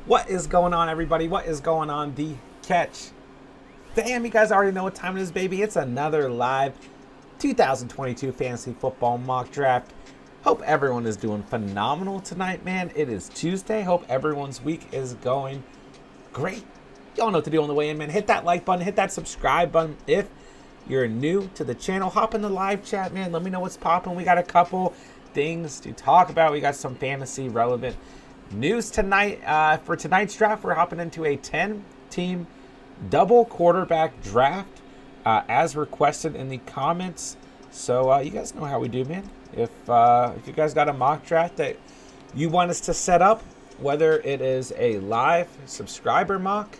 What is going on, everybody? What is going on, the catch? Damn, you guys already know what time it is, baby. It's another live 2022 fantasy football mock draft. Hope everyone is doing phenomenal tonight, man. It is Tuesday. Hope everyone's week is going great. Y'all know what to do on the way in, man. Hit that like button, hit that subscribe button. If you're new to the channel, hop in the live chat, man. Let me know what's popping. We got a couple things to talk about. We got some fantasy relevant news tonight. For tonight's draft, we're hopping into a 10-team double quarterback draft as requested in the comments. So you guys know how we do, man. If you guys got a mock draft that you want us to set up, whether it is a live subscriber mock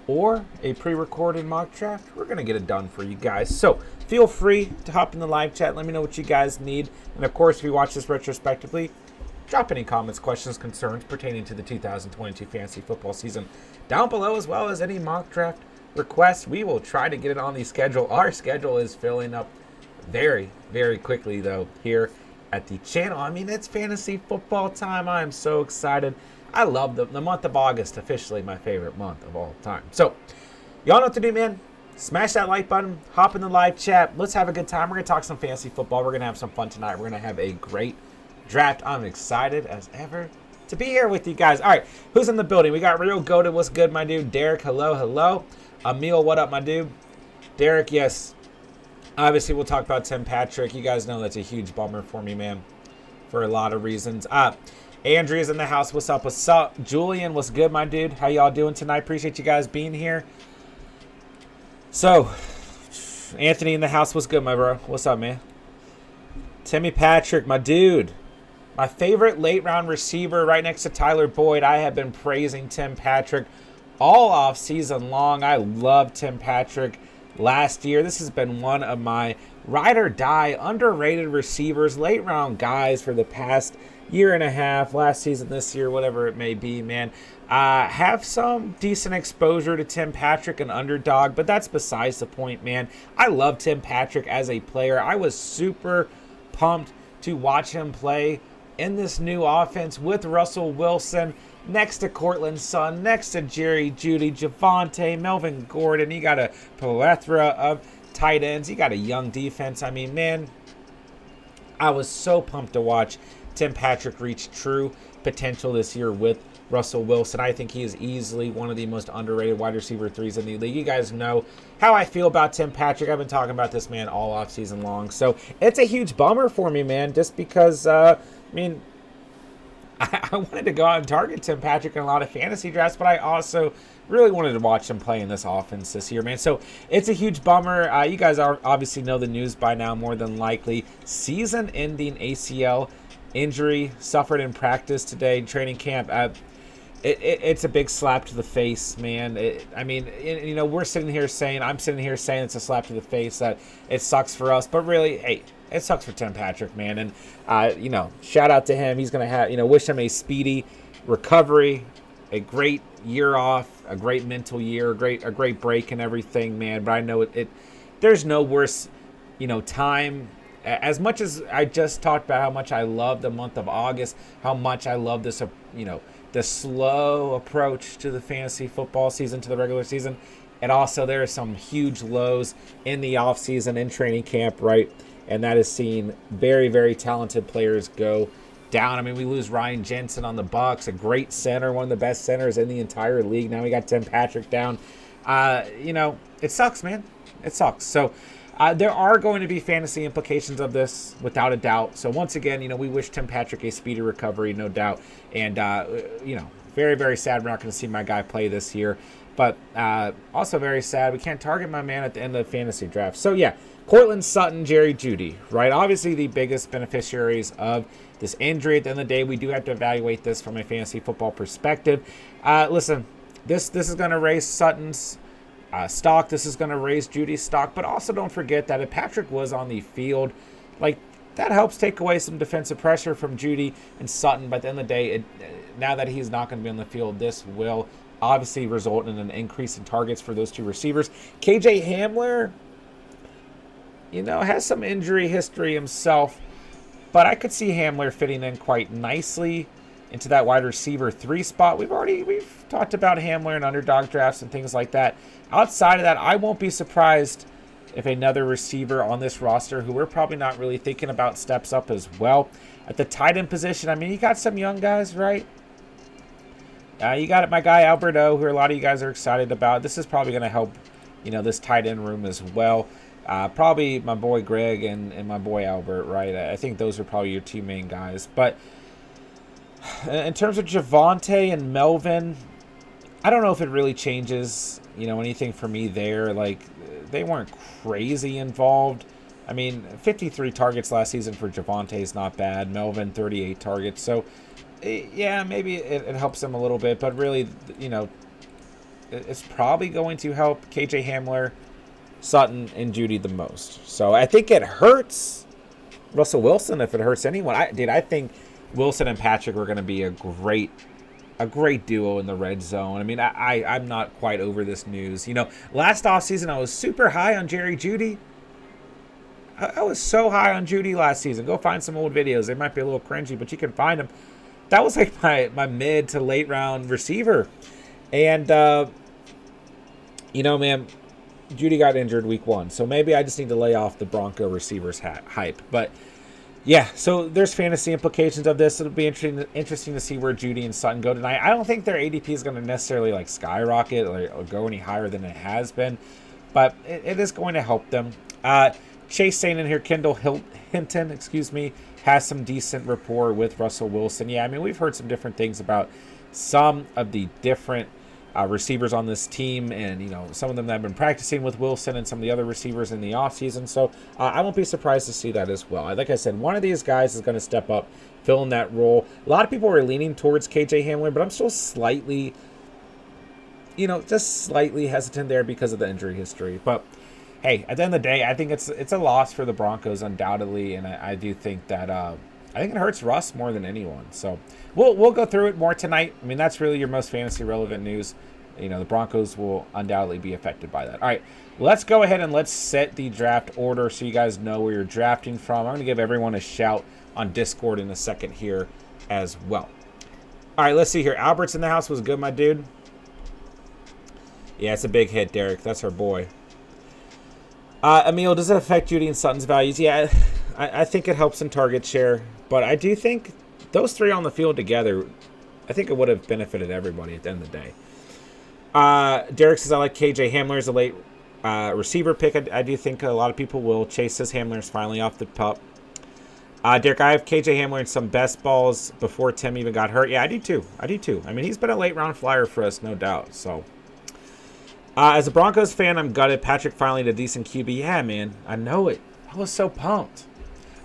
or a pre-recorded mock draft, we're going to get it done for you guys. So feel free to hop in the live chat. Let me know what you guys need. And of course, if you watch this retrospectively, drop any comments, questions, concerns pertaining to the 2022 fantasy football season down below, as well as any mock draft requests. We will try to get it on the schedule. Our schedule is filling up very, very quickly, though, here at the channel. I mean, it's fantasy football time. I am so excited. I love the month of August, officially my favorite month of all time. So, y'all know what to do, man. Smash that like button. Hop in the live chat. Let's have a good time. We're going to talk some fantasy football. We're going to have some fun tonight. We're going to have a great draft. I'm excited as ever to be here with you guys. All right, who's in the building? We got Real Goated. What's good, my dude? Derek, hello, hello. Emil, what up, my dude? Derek, yes. Obviously, we'll talk about Tim Patrick. You guys know that's a huge bummer for me, man, for a lot of reasons. Andrea's in the house. What's up? What's up? Julian, what's good, my dude? How y'all doing tonight? Appreciate you guys being here. So, Anthony in the house. What's good, my bro? What's up, man? Timmy Patrick, my dude. My favorite late-round receiver right next to Tyler Boyd. I have been praising Tim Patrick all off-season long. I love Tim Patrick last year. This has been one of my ride-or-die, underrated receivers, late-round guys for the past year and a half, last season, this year, whatever it may be, man. Have some decent exposure to Tim Patrick and Underdog, but that's besides the point, man. I love Tim Patrick as a player. I was super pumped to watch him play in this new offense with Russell Wilson next to Cortland Sutton, next to Jerry Jeudy, Javonte, Melvin Gordon. You got a plethora of tight ends. You got a young defense. I mean, man, I was so pumped to watch Tim Patrick reach true potential this year with Russell Wilson. I think he is easily one of the most underrated wide receiver threes in the league. You guys know how I feel about Tim Patrick. I've been talking about this man all offseason long. So it's a huge bummer for me, man, just because, I wanted to go out and target Tim Patrick in a lot of fantasy drafts, but I also really wanted to watch him play in this offense this year, man. So it's a huge bummer. You guys obviously know the news by now, more than likely. Season-ending ACL injury suffered in practice today, training camp. It's a big slap to the face, man. We're sitting here saying, I'm sitting here saying it's a slap to the face, that it sucks for us. But really, hey, it sucks for Tim Patrick, man. And, shout out to him. He's going to have, wish him a speedy recovery, a great year off, a great mental year, a great break and everything, man. But I know there's no worse, time. As much as I just talked about how much I love the month of August, how much I love this, the slow approach to the fantasy football season, to the regular season. And also there are some huge lows in the offseason, in training camp, right? And that is seeing very, very talented players go down. I mean, we lose Ryan Jensen on the Bucs, a great center, one of the best centers in the entire league. Now we got Tim Patrick down. It sucks, man. It sucks. So there are going to be fantasy implications of this, without a doubt. So once again, we wish Tim Patrick a speedy recovery, no doubt. And, very, very sad we're not going to see my guy play this year. But also very sad we can't target my man at the end of the fantasy draft. So, yeah, Cortland Sutton, Jerry Jeudy, right? Obviously the biggest beneficiaries of this injury. At the end of the day, we do have to evaluate this from a fantasy football perspective. Listen, this is going to raise Sutton's stock. This is going to raise Jeudy's stock. But also don't forget that if Patrick was on the field, that helps take away some defensive pressure from Jeudy and Sutton. But at the end of the day, now that he's not going to be on the field, this will obviously result in an increase in targets for those two receivers. KJ Hamler, has some injury history himself, but I could see Hamler fitting in quite nicely into that wide receiver 3 spot. We've talked about Hamler and underdog drafts and things like that. Outside of that, I won't be surprised if another receiver on this roster who we're probably not really thinking about steps up as well. At the tight end position, I mean, you got some young guys, right? You got my guy Alberto, who a lot of you guys are excited about. This is probably going to help, this tight end room as well. Probably my boy Greg and my boy Albert, right? I think those are probably your 2 main guys. But in terms of Javonte and Melvin, I don't know if it really changes, anything for me there. Like, they weren't crazy involved. I mean, 53 targets last season for Javonte is not bad. Melvin, 38 targets. So, yeah, maybe it helps them a little bit. But really, it's probably going to help KJ Hamler, Sutton, and Judy the most. So I think it hurts Russell Wilson if it hurts anyone. I think Wilson and Patrick are going to be a great duo in the red zone. I mean, I'm not quite over this news. Last offseason I was super high on Jerry Jeudy. I was so high on Jeudy last season. Go find some old videos. They might be a little cringy, but you can find them. That was like my mid to late round receiver. And, man, Jeudy got injured week 1. So maybe I just need to lay off the Bronco receivers hype. But, yeah, so there's fantasy implications of this. It'll be interesting to see where Jeudy and Sutton go tonight. I don't think their ADP is going to necessarily like skyrocket or go any higher than it has been. But it is going to help them. Chase saying in here, Kendall Hinton, has some decent rapport with Russell Wilson. Yeah, I mean, we've heard some different things about some of the different receivers on this team, and some of them that have been practicing with Wilson and some of the other receivers in the offseason. So I won't be surprised to see that as well. Like I said, one of these guys is going to step up, fill in that role. A lot of people are leaning towards KJ Hamler, but I'm still slightly, just slightly hesitant there because of the injury history. But hey, at the end of the day, I think it's a loss for the Broncos undoubtedly, and I do think that I think it hurts Russ more than anyone. So we'll go through it more tonight. I mean, that's really your most fantasy relevant news. The Broncos will undoubtedly be affected by that. All right, let's go ahead and let's set the draft order so you guys know where you're drafting from. I'm going to give everyone a shout on Discord in a second here as well. All right, let's see here. Albert's in the house. Was good, my dude? Yeah, it's a big hit, Derek. That's our boy. Emil, does it affect Jeudy and Sutton's values? Yeah, I think it helps in target share, but I do think those 3 on the field together, I think it would have benefited everybody at the end of the day. Derek says, I like KJ Hamler as a late receiver pick. I do think a lot of people will. Chase says Hamler's finally off the pup. Derek, I have KJ Hamler in some best balls before Tim even got hurt. Yeah, I do too. I mean, he's been a late round flyer for us, no doubt. So, as a Broncos fan, I'm gutted. Patrick finally did a decent QB. Yeah, man, I know it. I was so pumped.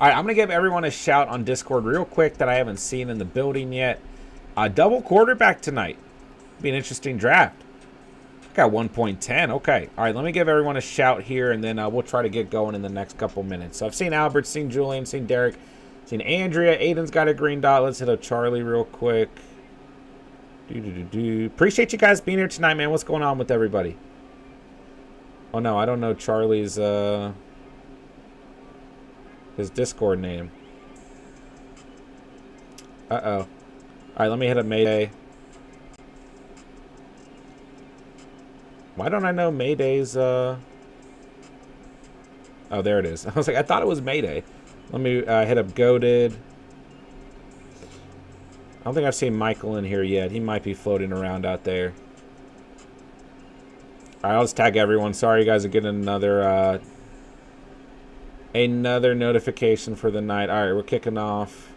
All right, I'm going to give everyone a shout on Discord real quick that I haven't seen in the building yet. Double quarterback tonight. Be an interesting draft. Got 1.10. Okay. All right, let me give everyone a shout here, and then we'll try to get going in the next couple minutes. So I've seen Albert, seen Julian, seen Derek, seen Andrea. Aiden's got a green dot. Let's hit up Charlie real quick. Appreciate you guys being here tonight, man. What's going on with everybody? Oh, no, I don't know Charlie's his Discord name. Uh-oh. All right, let me hit up Mayday. Why don't I know Mayday's, Oh, there it is. I was like, I thought it was Mayday. Let me hit up Goated. I don't think I've seen Michael in here yet. He might be floating around out there. All right, I'll just tag everyone. Sorry, you guys are getting another notification for the night. All right, we're kicking off.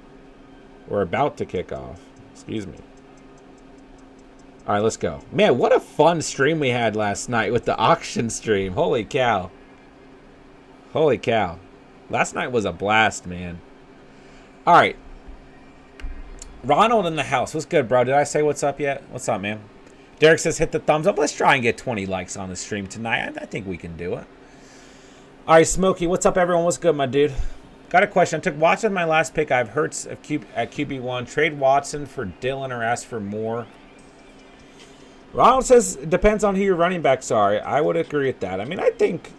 We're about to kick off. Excuse me. All right, let's go. Man, what a fun stream we had last night with the auction stream. Holy cow. Holy cow. Last night was a blast, man. All right. Ronald in the house. What's good, bro? Did I say what's up yet? What's up, man? Derek says hit the thumbs up. Let's try and get 20 likes on the stream tonight. I think we can do it. All right, Smokey. What's up, everyone? What's good, my dude? Got a question. I took Watson my last pick. I have Hurts at QB1. Trade Watson for Dylan or ask for more. Ronald says it depends on who your running backs are. I would agree with that. I mean, I think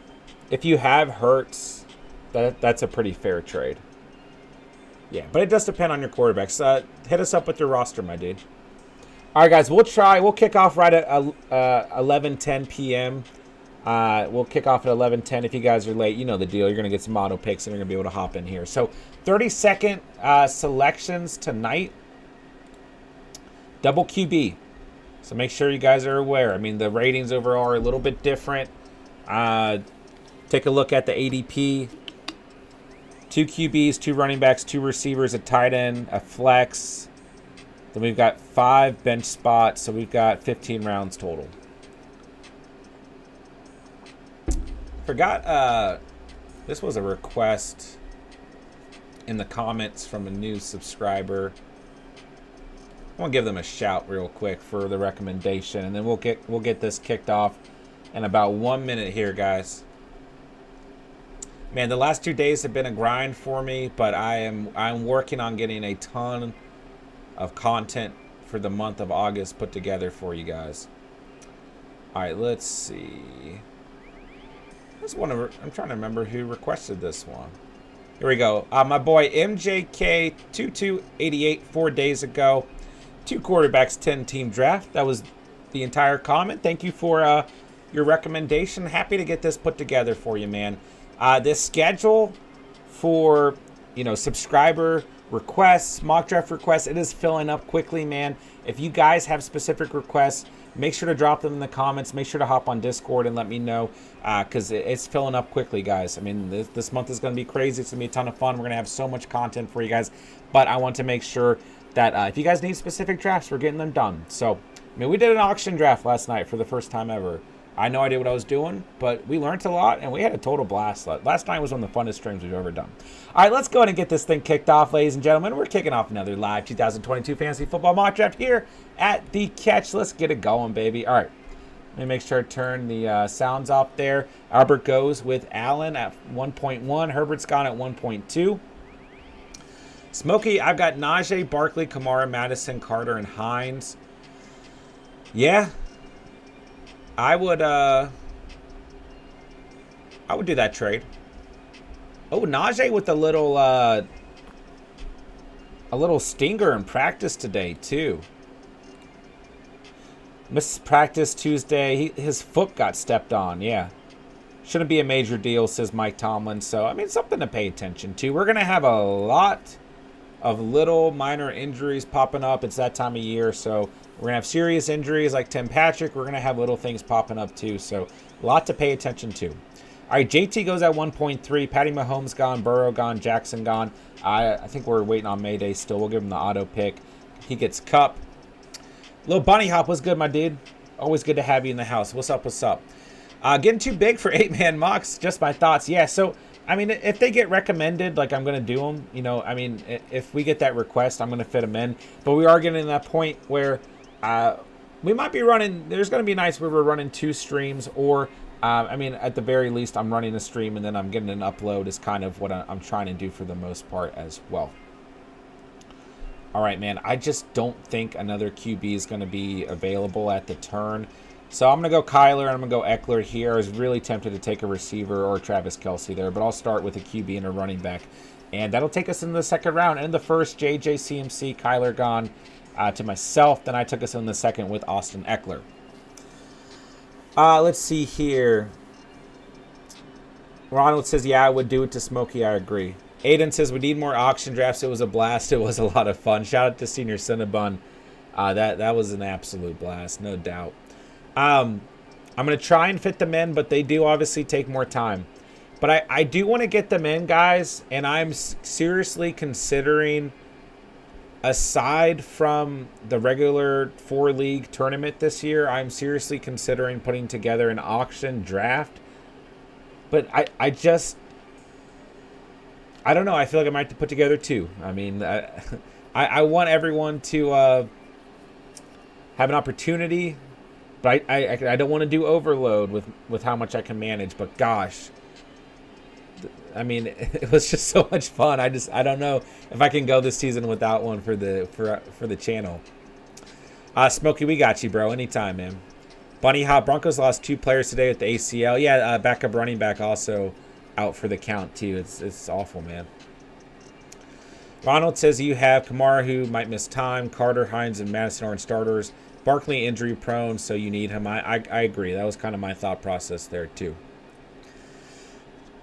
if you have Hurts, that's a pretty fair trade. Yeah, but it does depend on your quarterbacks. Hit us up with your roster, my dude. All right, guys, we'll kick off right at 11:10 p.m. We'll kick off at 11:10. If you guys are late, you know the deal. You're going to get some auto picks, and you're going to be able to hop in here. So 30-second selections tonight. Double QB. So make sure you guys are aware. I mean, the ratings overall are a little bit different. Take a look at the ADP. 2 QBs, 2 running backs, 2 receivers, a tight end, a flex. Then we've got 5 bench spots, so we've got 15 rounds total. Forgot, this was a request in the comments from a new subscriber. I want to give them a shout real quick for the recommendation, and then we'll get this kicked off in about 1 minute here, guys. Man, the last 2 days have been a grind for me, but I'm working on getting a ton of content for the month of August put together for you guys. All right, let's see. I'm trying to remember who requested this one. Here we go. My boy MJK2288 4 days ago. 2 quarterbacks, 10-team draft. That was the entire comment. Thank you for your recommendation. Happy to get this put together for you, man. This schedule for, subscriber requests, mock draft requests, it is filling up quickly, man. If you guys have specific requests, make sure to drop them in the comments. Make sure to hop on Discord and let me know, because it's filling up quickly, guys. I mean, this month is going to be crazy. It's going to be a ton of fun. We're going to have so much content for you guys, but I want to make sure that if you guys need specific drafts, we're getting them done. So, I mean, we did an auction draft last night for the first time ever. I had no idea what I was doing, but we learned a lot, and we had a total blast. Last night was one of the funnest streams we've ever done. All right, let's go ahead and get this thing kicked off, ladies and gentlemen. We're kicking off another live 2022 Fantasy Football Mock Draft here at The Catch. Let's get it going, baby. All right, let me make sure to turn the sounds off there. Albert goes with Allen at 1.1. Herbert's gone at 1.2. Smokey, I've got Najee, Barkley, Kamara, Madison, Carter, and Hines. Yeah. I would do that trade. Oh, Najee with a little stinger in practice today too. Missed practice Tuesday. His foot got stepped on. Yeah, shouldn't be a major deal, says Mike Tomlin. So I mean, something to pay attention to. We're gonna have a lot of little minor injuries popping up. It's that time of year, so we're going to have serious injuries like Tim Patrick. We're going to have little things popping up too, so a lot to pay attention to. All right, JT goes at 1.3. Patty Mahomes gone, Burrow gone, Jackson gone. I think we're waiting on Mayday still. We'll give him the auto pick. He gets Cup. Little Bunny Hop, what's good, my dude? Always good to have you in the house. What's up, what's up? Getting too big for 8-man mocks, just my thoughts. Yeah, so I mean, if they get recommended, like I'm going to do them, I mean, if we get that request, I'm going to fit them in. But we are getting to that point where we might be running, there's going to be nights where we're running 2 streams, or, I mean, at the very least, I'm running a stream and then I'm getting an upload is kind of what I'm trying to do for the most part as well. All right, man, I just don't think another QB is going to be available at the turn. So I'm going to go Kyler and I'm going to go Eckler here. I was really tempted to take a receiver or Travis Kelce there, but I'll start with a QB and a running back. And that'll take us into the second round. In the first, JJ, CMC, Kyler gone to myself. Then I took us in the second with Austin Eckler. Let's see here. Ronald says, yeah, I would do it to Smokey. I agree. Aiden says, we need more auction drafts. It was a blast. It was a lot of fun. Shout out to Senior Cinnabon. That was an absolute blast, no doubt. I'm going to try and fit them in, but they do obviously take more time. But I do want to get them in, guys, and I'm seriously considering, aside from the regular 4-league tournament this year, I'm seriously considering putting together an auction draft. But I don't know. I feel like I might have to put together 2. I mean, I want everyone to have an opportunity. But I don't want to do overload with how much I can manage. But gosh, I mean, it was just so much fun. I don't know if I can go this season without one for the channel. Smokey, we got you, bro. Anytime, man. Bunny Hop, Broncos lost 2 players today with the ACL. Yeah, backup running back also out for the count too. It's awful, man. Ronald says you have Kamara, who might miss time. Carter, Hines, and Madison aren't starters. Barkley injury prone, so you need him. I agree. That was kind of my thought process there, too.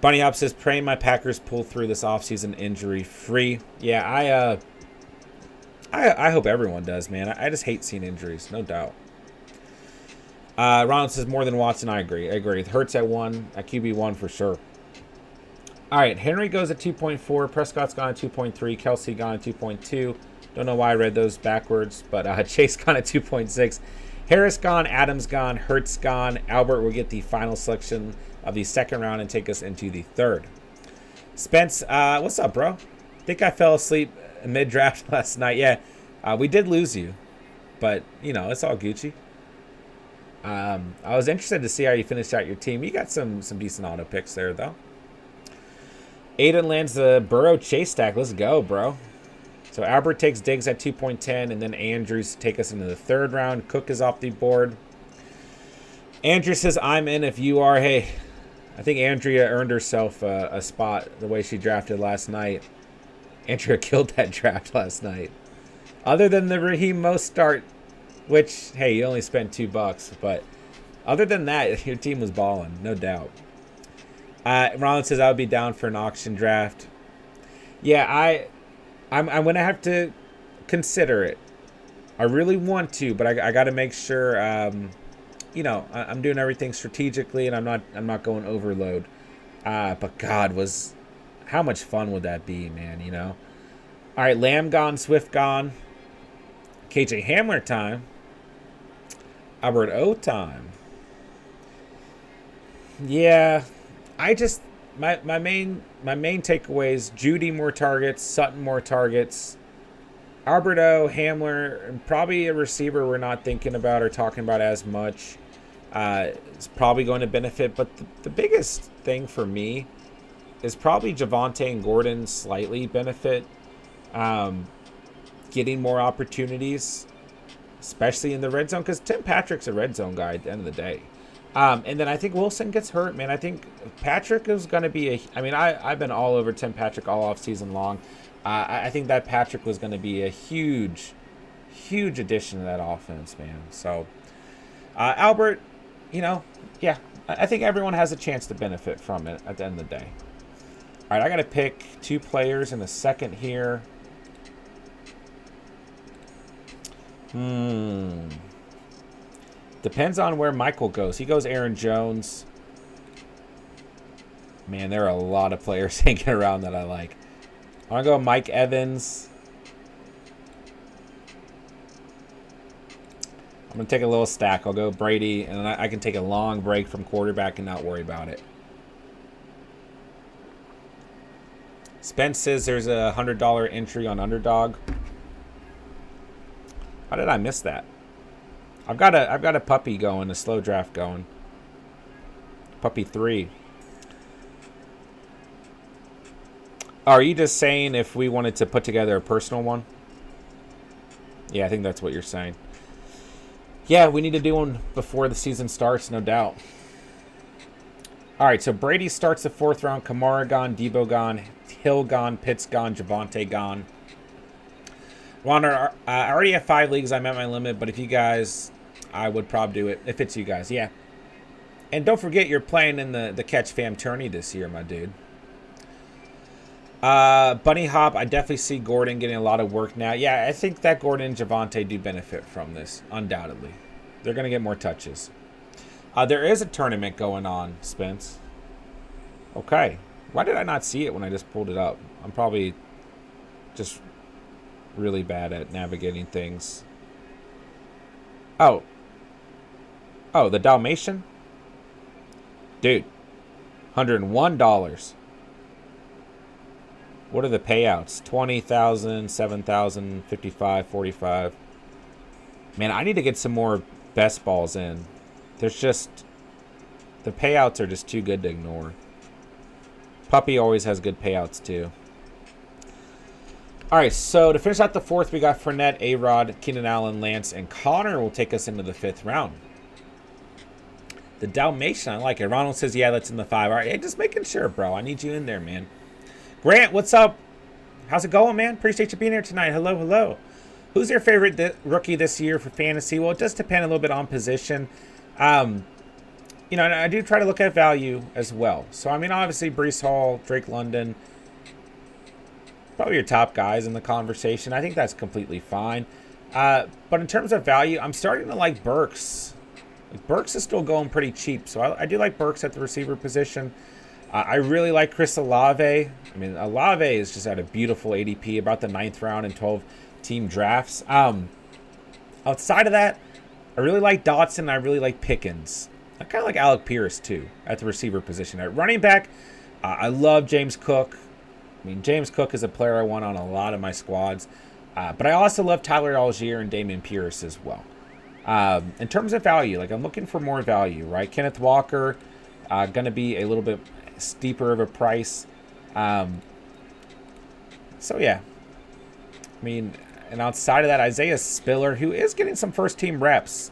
Bunny Hop says, praying my Packers pull through this offseason injury-free. Yeah, I hope everyone does, man. I just hate seeing injuries, no doubt. Ronald says, more than Watson. I agree. Hurts at 1, at QB1 for sure. All right, Henry goes at 2.4. Prescott's gone at 2.3. Kelsey gone at 2.2. Don't know why I read those backwards, but Chase gone at 2.6. Harris gone. Adams gone. Hurts gone. Albert will get the final selection of the second round and take us into the third. Spence, what's up, bro? Think I fell asleep mid-draft last night. Yeah, we did lose you, but, you know, it's all Gucci. I was interested to see how you finished out your team. You got some decent auto picks there, though. Aiden lands the Burrow Chase stack. Let's go, bro. So Albert takes Diggs at 2.10, and then Andrews take us into the third round. Cook is off the board. Andrew says, I'm in if you are. Hey, I think Andrea earned herself a spot the way she drafted last night. Andrea killed that draft last night. Other than the Raheem Mostert, which, hey, you only spent $2, but other than that, your team was balling, no doubt. Ronald says I would be down for an auction draft. Yeah, I'm going to have to consider it. I really want to, but I got to make sure, you know, I'm doing everything strategically, and I'm not going overload. But God, how much fun would that be, man? You know. All right, Lamb gone, Swift gone, KJ Hamler time, Albert O time. Yeah. My main takeaways: Judy more targets, Sutton more targets, Alberto, Hamler, and probably a receiver we're not thinking about or talking about as much. Is probably going to benefit, but the biggest thing for me is probably Javonte and Gordon slightly benefit, getting more opportunities, especially in the red zone, because Tim Patrick's a red zone guy at the end of the day. And then I think Wilson gets hurt, man. I think Patrick is going to be I've been all over Tim Patrick all off season long. I think that Patrick was going to be a huge addition to that offense, man. So, Albert, you know, yeah, I think everyone has a chance to benefit from it at the end of the day. All right, I got to pick 2 players in a second here. Depends on where Michael goes. He goes Aaron Jones. Man, there are a lot of players hanging around that I like. I want to go Mike Evans. I'm going to take a little stack. I'll go Brady, and then I can take a long break from quarterback and not worry about it. Spence says there's a $100 entry on Underdog. How did I miss that? I've got a puppy going, a slow draft going. Puppy 3. Are you just saying if we wanted to put together a personal one? Yeah, I think that's what you're saying. Yeah, we need to do one before the season starts, no doubt. All right, so Brady starts the 4th round. Kamara gone, Debo gone, Hill gone, Pitts gone, Javonte gone. Ron, I already have 5 leagues. I'm at my limit, but if you guys, I would probably do it if it's you guys. Yeah. And don't forget, you're playing in the Catch Fam tourney this year, my dude. Bunny Hop, I definitely see Gordon getting a lot of work now. Yeah, I think that Gordon and Javonte do benefit from this, undoubtedly. They're going to get more touches. There is a tournament going on, Spence. Okay. Why did I not see it when I just pulled it up? I'm probably just really bad at navigating things. Oh, the Dalmatian? Dude, $101. What are the payouts? 20,000, 7,000, 55, 45. Man, I need to get some more best balls in. There's just, the payouts are just too good to ignore. Puppy always has good payouts too. All right, so to finish out the 4th, we got Fournette, A-Rod, Keenan Allen, Lance, and Connor will take us into the 5th round. The Dalmatian, I like it. Ronald says, yeah, that's in the 5. All right, hey, just making sure, bro. I need you in there, man. Grant, what's up? How's it going, man? Appreciate you being here tonight. Hello, hello. Who's your favorite rookie this year for fantasy? Well, it does depend a little bit on position. You know, and I do try to look at value as well. So, I mean, obviously, Breece Hall, Drake London, probably your top guys in the conversation. I think that's completely fine. But in terms of value, I'm starting to like Burks. Burks is still going pretty cheap, so I do like Burks at the receiver position. I really like Chris Olave. I mean, Olave is just at a beautiful ADP, about the 9th round in 12-team drafts. Outside of that, I really like Dotson. I really like Pickens. I kind of like Alec Pierce, too, at the receiver position. At running back, I love James Cook. I mean, James Cook is a player I want on a lot of my squads. But I also love Tyler Algier and Dameon Pierce as well. In terms of value, like I'm looking for more value, right? Kenneth Walker, going to be a little bit steeper of a price. So, yeah. I mean, and outside of that, Isaiah Spiller, who is getting some first-team reps.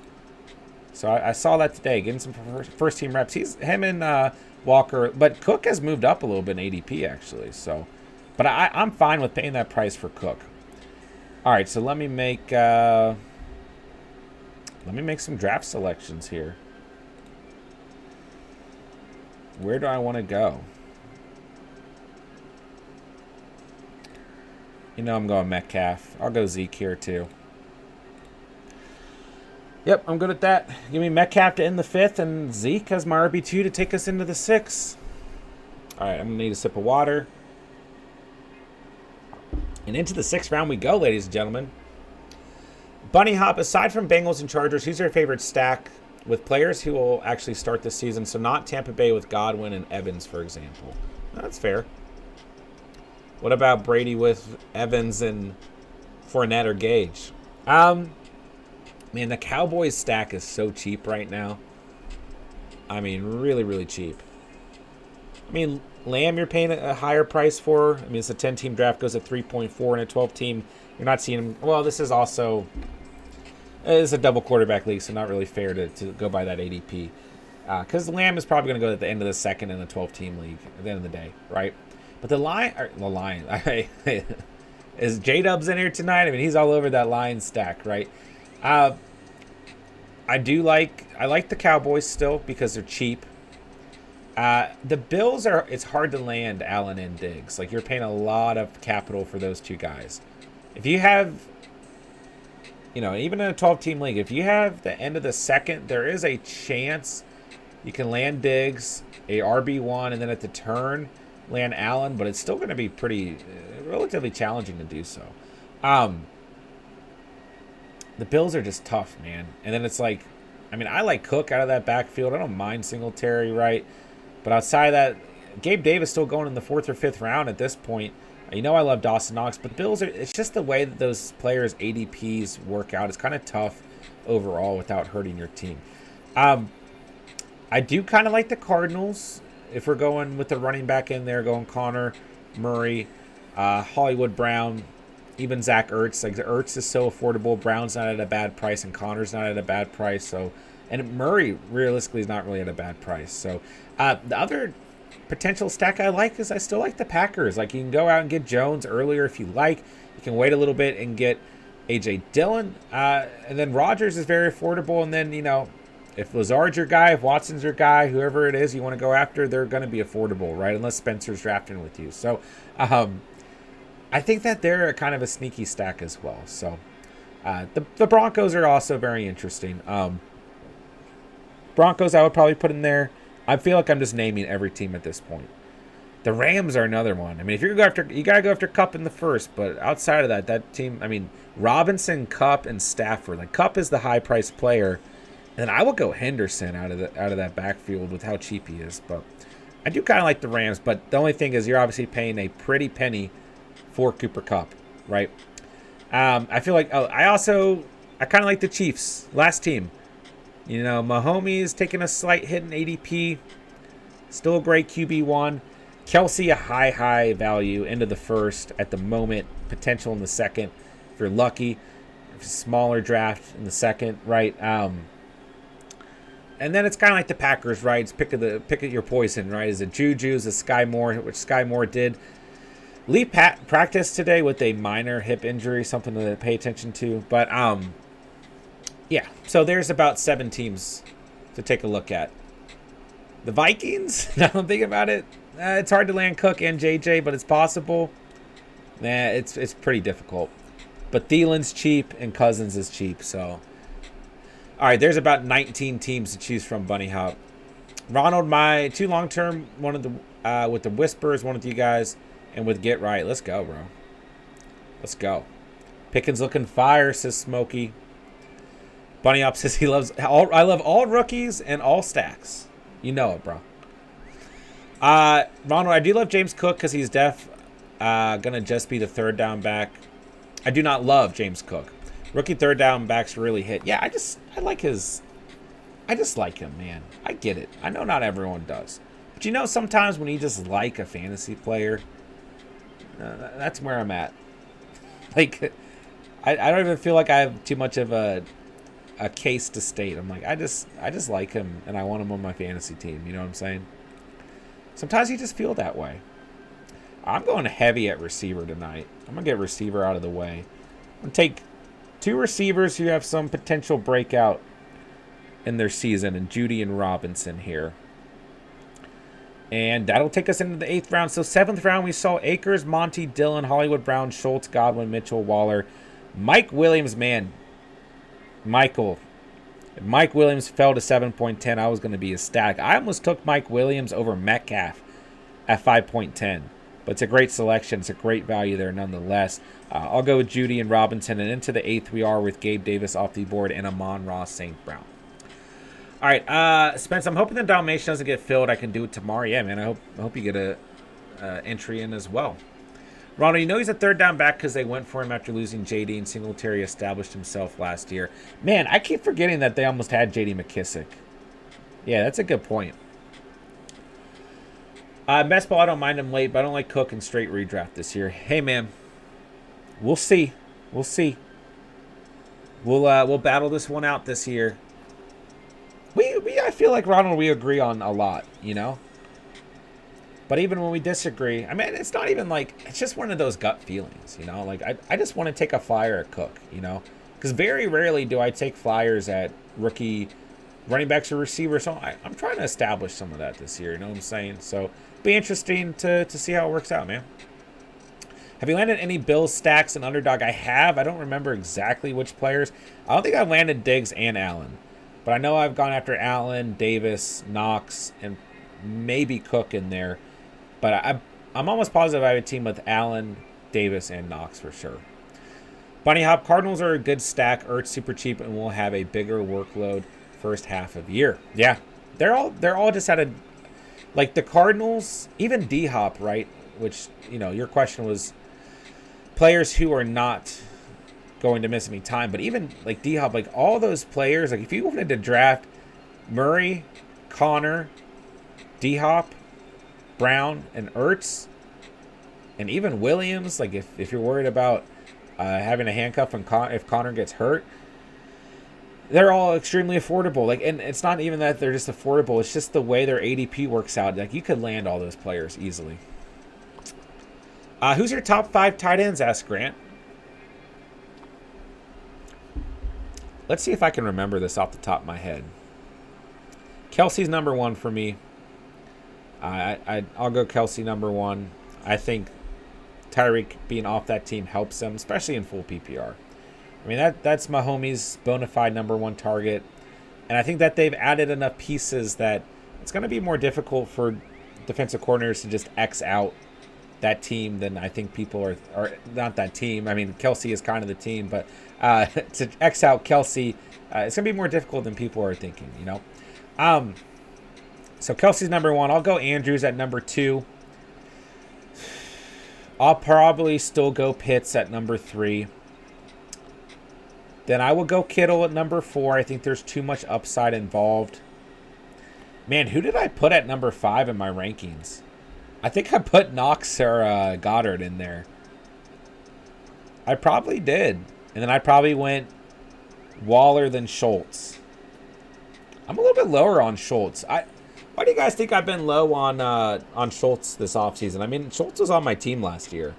So I saw that today, getting some first-team reps. Him and Walker, but Cook has moved up a little bit in ADP, actually. So, but I'm fine with paying that price for Cook. All right, so let me make some draft selections here. Where do I want to go? You know I'm going Metcalf. I'll go Zeke here too. Yep, I'm good at that. Give me Metcalf to end the 5th, and Zeke as my RB2 to take us into the 6th. All right, I'm going to need a sip of water. And into the 6th round we go, ladies and gentlemen. Bunny Hop, aside from Bengals and Chargers, who's your favorite stack with players who will actually start this season? So not Tampa Bay with Godwin and Evans, for example. That's fair. What about Brady with Evans and Fournette or Gage? Man, the Cowboys stack is so cheap right now. I mean, really, really cheap. I mean, Lamb, you're paying a higher price for. I mean, it's a 10-team draft, goes at 3.4, and a 12-team, you're not seeing him. Well, this is also, it's a double quarterback league, so not really fair to go by that ADP. Because Lamb is probably going to go at the end of the 2nd in a 12-team league at the end of the day, right? But the Lion, is J-Dubs in here tonight? I mean, he's all over that Lion stack, right? I like the Cowboys still because they're cheap. The Bills it's hard to land Allen and Diggs. Like, you're paying a lot of capital for those two guys. If you have, you know, even in a 12-team league, if you have the end of the 2nd, there is a chance you can land Diggs, a RB1, and then at the turn, land Allen, but it's still going to be relatively challenging to do so. The Bills are just tough, man. And then it's like, I mean, I like Cook out of that backfield. I don't mind Singletary, right? But outside of that, Gabe Davis still going in the 4th or 5th round at this point. You know I love Dawson Knox, but the Bills it's just the way that those players' ADPs work out. It's kind of tough overall without hurting your team. I do kind of like the Cardinals. If we're going with the running back in there, going Connor, Murray, Hollywood Brown, even Zach Ertz. Like, Ertz is so affordable. Brown's not at a bad price, and Connor's not at a bad price. So, and Murray realistically is not really at a bad price. So, the other potential stack I like is I still like the Packers. Like, you can go out and get Jones earlier if you like. You can wait a little bit and get A.J. Dillon. And then Rodgers is very affordable. And then, you know, if Lazard's your guy, if Watson's your guy, whoever it is you want to go after, they're going to be affordable, right? Unless Spencer's drafting with you. So, I think that they're kind of a sneaky stack as well. So, the Broncos are also very interesting. Broncos I would probably put in there. I feel like I'm just naming every team at this point. The Rams are another one. I mean, if you're going to go after, you got to go after Kupp in the 1st. But outside of that, that team, I mean, Robinson, Kupp, and Stafford. Like, Kupp is the high-priced player. And then I would go Henderson out of that backfield with how cheap he is. But I do kind of like the Rams. But the only thing is you're obviously paying a pretty penny for Cooper Kupp, right? I feel like I kind of like the Chiefs, last team. You know, Mahomes is taking a slight hit in ADP. Still a great QB1. Kelsey, a high value into the 1st at the moment. Potential in the 2nd if you're lucky. Smaller draft in the 2nd, right? And then it's kind of like the Packers, right? It's pick your poison, right? Is it Juju? Is it Sky Moore? Which Sky Moore did Lee practiced today with a minor hip injury, something to pay attention to. But, yeah. So there's about 7 teams to take a look at. The Vikings, now I'm thinking about it, it's hard to land Cook and JJ, but it's possible. Nah, it's pretty difficult. But Thielen's cheap and Cousins is cheap, so. All right, there's about 19 teams to choose from, Bunny Hop. Ronald, my 2 long-term, one of the with the Whispers, one with you guys, and with Get Right. Let's go, bro. Let's go. Pickens looking fire, says Smokey. Bunny Hop says he loves I love all rookies and all stacks. You know it, bro. Ronald, I do love James Cook because he's gonna just be the 3rd down back. I do not love James Cook. Rookie 3rd down backs really hit. Yeah, I just like him, man. I get it. I know not everyone does. But you know, sometimes when you just like a fantasy player, that's where I'm at. Like, I don't even feel like I have too much of a case to state. I'm like, I just like him and I want him on my fantasy team. You know what I'm saying? Sometimes you just feel that way. I'm going heavy at receiver tonight. I'm going to get receiver out of the way. I'm going to take 2 receivers who have some potential breakout in their season, and Judy and Robinson here. And that'll take us into the 8th round. So 7th round, we saw Akers, Monty, Dillon, Hollywood Brown, Schultz, Godwin, Mitchell, Waller. Mike Williams, man. Michael. If Mike Williams fell to 7.10, I was going to be ecstatic. I almost took Mike Williams over Metcalf at 5.10. But it's a great selection. It's a great value there nonetheless. I'll go with Judy and Robinson. And into the 8th, we are with Gabe Davis off the board and Amon-Ra St. Brown. All right, Spence, I'm hoping the Dalmatian doesn't get filled. I can do it tomorrow. Yeah, man, I hope you get a entry in as well. Ronald, you know he's a 3rd down back because they went for him after losing J.D. and Singletary established himself last year. Man, I keep forgetting that they almost had J.D. McKissick. Yeah, that's a good point. Best ball, I don't mind him late, but I don't like Cook in straight redraft this year. Hey, man, we'll see. We'll see. We'll battle this one out this year. I feel like, Ronald, we agree on a lot, you know? But even when we disagree, I mean, it's not even like, it's just one of those gut feelings, you know? Like, I just want to take a flyer at Cook, you know? Because very rarely do I take flyers at rookie running backs or receivers. So I'm trying to establish some of that this year, you know what I'm saying? So, be interesting to see how it works out, man. Have you landed any Bills stacks in Underdog? I have. I don't remember exactly which players. I don't think I've landed Diggs and Allen. But I know I've gone after Allen, Davis, Knox, and maybe Cook in there. But I'm almost positive I have a team with Allen, Davis, and Knox for sure. Bunny Hop, Cardinals are a good stack. Ertz super cheap, and we'll have a bigger workload first half of the year. Yeah, they're all just at a, like the Cardinals, even D Hop, right? Which, you know, your question was players who are not going to miss any time, but even like D Hop, like all those players, like if you wanted to draft Murray, Connor, D Hop, Brown, and Ertz, and even Williams, like if you're worried about having a handcuff and if Connor gets hurt, they're all extremely affordable. Like, and it's not even that they're just affordable; it's just the way their ADP works out. Like, you could land all those players easily. Who's your top 5 tight ends? Asked Grant. Let's see if I can remember this off the top of my head. Kelsey's number 1 for me. I'll go Kelsey number 1. I think Tyreek being off that team helps them, especially in full PPR. I mean, that's Mahomes' bona fide number 1 target. And I think that they've added enough pieces that it's going to be more difficult for defensive coordinators to just X out that team than I think people are not that team. I mean, Kelsey is kind of the team, but to X out Kelsey, it's going to be more difficult than people are thinking, you know? So Kelsey's number 1. I'll go Andrews at number 2. I'll probably still go Pitts at number 3. Then I will go Kittle at number 4. I think there's too much upside involved. Man, who did I put at number 5 in my rankings? I think I put Knox or Goddard in there. I probably did. And then I probably went Waller than Schultz. I'm a little bit lower on Schultz. Why do you guys think I've been low on Schultz this offseason? I mean, Schultz was on my team last year.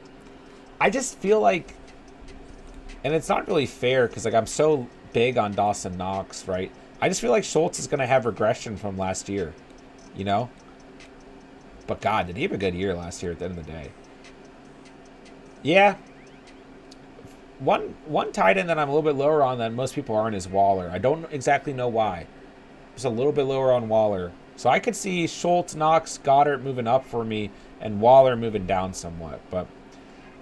I just feel like, and it's not really fair because like I'm so big on Dawson Knox, right? I just feel like Schultz is going to have regression from last year, you know? But God, did he have a good year last year at the end of the day? Yeah. One tight end that I'm a little bit lower on than most people aren't is Waller. I don't exactly know why. Just a little bit lower on Waller. So I could see Schultz, Knox, Goddard moving up for me and Waller moving down somewhat. But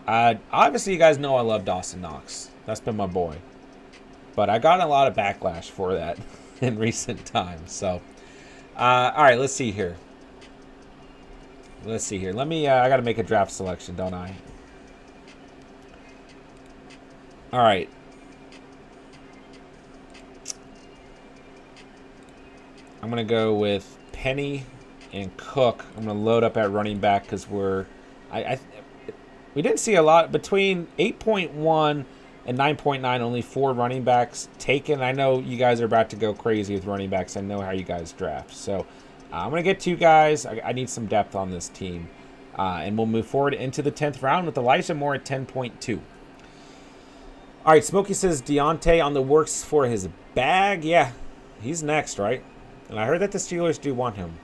obviously you guys know I love Dawson Knox. That's been my boy. But I got a lot of backlash for that in recent times. So, all right, let's see here. Let me, I got to make a draft selection, don't I? All right. I'm going to go with Penny and Cook. I'm going to load up at running back because we didn't see a lot. Between 8.1 and 9.9, only 4 running backs taken. I know you guys are about to go crazy with running backs. I know how you guys draft. So I'm going to get 2 guys. I need some depth on this team. And we'll move forward into the 10th round with Elijah Moore at 10.2. All right, Smokey says Deontay on the works for his bag. Yeah, he's next, right? And I heard that the Steelers do want him.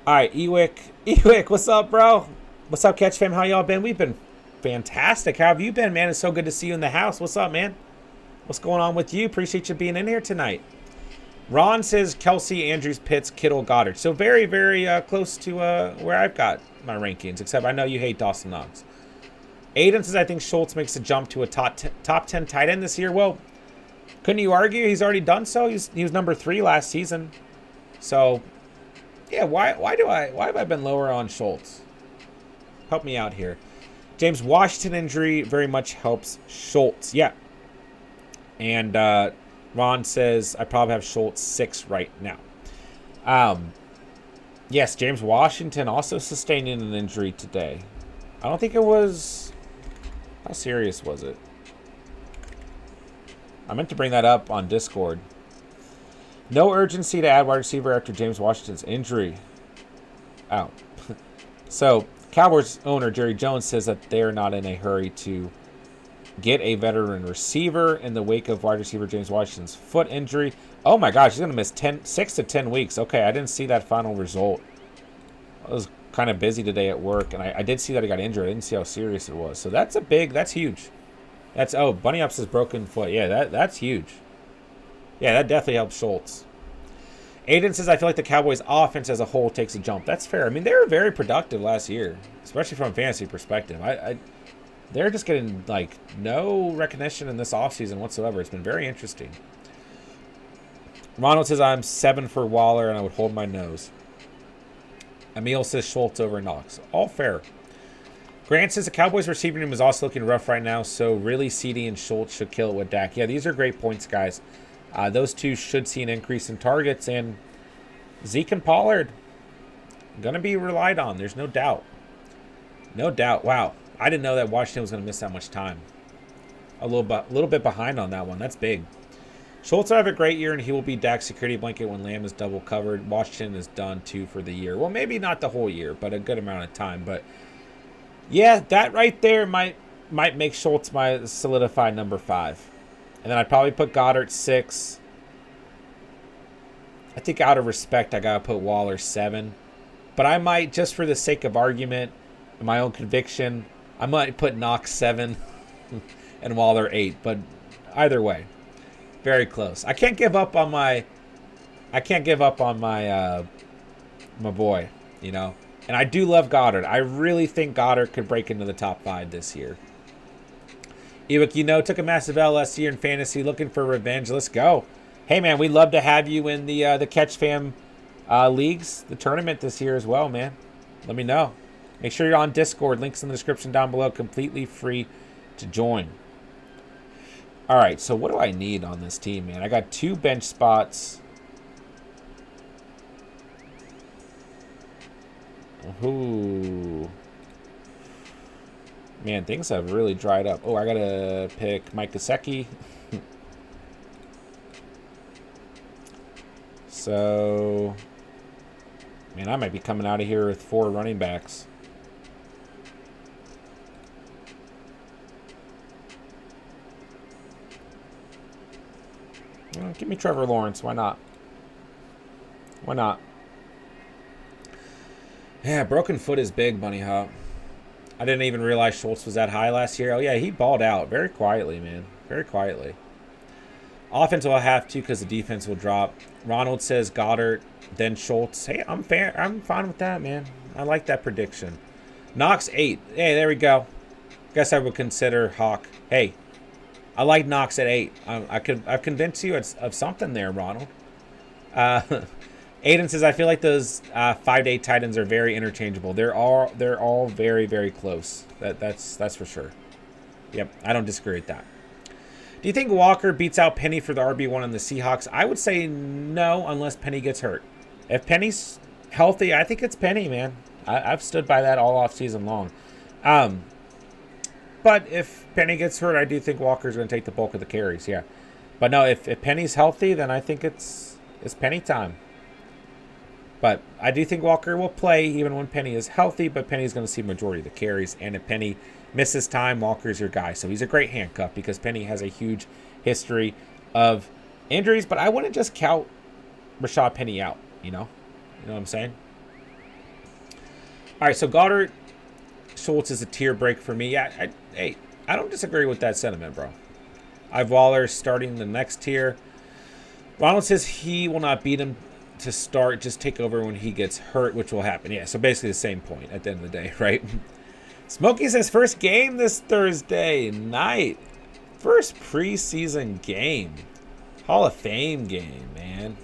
All right, Ewick, what's up, bro? What's up, Catch Fam? How y'all been? We've been fantastic. How have you been, man? It's so good to see you in the house. What's up, man? What's going on with you? Appreciate you being in here tonight. Ron says Kelsey, Andrews, Pitts, Kittle, Goddard. So very, very close to where I've got my rankings, except I know you hate Dawson Knox. Aiden says I think Schultz makes a jump to a top 10 tight end this year. Well, couldn't you argue he's already done so? He was number 3 last season. So, yeah, why have I been lower on Schultz? Help me out here. James Washington injury very much helps Schultz. Yeah. And Ron says I probably have Schultz 6 right now. Yes, James Washington also sustaining an injury today. I don't think it was... How serious was it? I meant to bring that up on Discord. No urgency to add wide receiver after James Washington's injury. Oh. So, Cowboys owner Jerry Jones says that they're not in a hurry to get a veteran receiver in the wake of wide receiver James Washington's foot injury. Oh my gosh, he's going to miss 6 to 10 weeks. Okay, I didn't see that final result. I was kind of busy today at work, and I did see that he got injured. I didn't see how serious it was. So that's huge. Bunny Up says broken foot. Yeah, that's huge. Yeah, that definitely helps Schultz. Aiden says, I feel like the Cowboys offense as a whole takes a jump. That's fair. I mean, they were very productive last year, especially from a fantasy perspective. They're just getting, like, no recognition in this offseason whatsoever. It's been very interesting. Ronald says, I'm 7 for Waller, and I would hold my nose. Emil says Schultz over Knox. All fair. Grant says the Cowboys receiving room is also looking rough right now, so really CD and Schultz should kill it with Dak. Yeah, these are great points, guys. Those two should see an increase in targets, and Zeke and Pollard going to be relied on. There's no doubt. No doubt. Wow. I didn't know that Washington was going to miss that much time. A little bit behind on that one. That's big. Schultz will have a great year, and he will be Dak's security blanket when Lamb is double covered. Washington is done, too, for the year. Well, maybe not the whole year, but a good amount of time. But, yeah, that right there might make Schultz my solidified number 5. And then I'd probably put Goddard 6. I think out of respect, I got to put Waller 7. But I might, just for the sake of argument and my own conviction, I might put Knox 7 and Waller 8. But either way, very close. I can't give up on my my boy, you know. And I do love Goddard. I really think Goddard could break into the top 5 this year. Ewick, took a massive L last year in fantasy, looking for revenge. Let's go. Hey, man, we'd love to have you in the Catch Fam leagues, the tournament this year as well, man. Let me know. Make sure you're on Discord. Links in the description down below. Completely free to join. All right, so what do I need on this team, man? I got 2 bench spots. Ooh. Man, things have really dried up. Oh, I got to pick Mike Gesicki. So, Man, I might be coming out of here with 4 running backs. Well, give me Trevor Lawrence. Why not? Why not? Yeah, broken foot is big, Bunny Hop. I didn't even realize Schultz was that high last year. Oh, yeah, he balled out very quietly, man. Very quietly. Offense will have to because the defense will drop. Ronald says Goddard, then Schultz. Hey, I'm fine with that, man. I like that prediction. Knox 8. Hey, there we go. Guess I would consider Hawk. Hey, I like Knox at 8. I've convinced you of something there, Ronald. Aiden says I feel like those 5-8 tight ends are very interchangeable. They're all very, very close. That's for sure. Yep, I don't disagree with that. Do you think Walker beats out Penny for the RB1 on the Seahawks? I would say no, unless Penny gets hurt. If Penny's healthy, I think it's Penny, man. I've stood by that all offseason long. But if Penny gets hurt, I do think Walker's going to take the bulk of the carries, yeah. But no, if Penny's healthy, then I think it's Penny time. But I do think Walker will play even when Penny is healthy, but Penny's going to see majority of the carries. And if Penny misses time, Walker's your guy. So he's a great handcuff because Penny has a huge history of injuries. But I wouldn't just count Rashad Penny out, you know? You know what I'm saying? All right, so Goddard, Schultz is a tier break for me. Yeah, I don't disagree with that sentiment, bro. I have Waller starting the next tier. Ronald says he will not beat him to start, just take over when he gets hurt, which will happen. Yeah, so basically the same point at the end of the day, right? Smokey says first game this Thursday night. First preseason game. Hall of Fame game, man.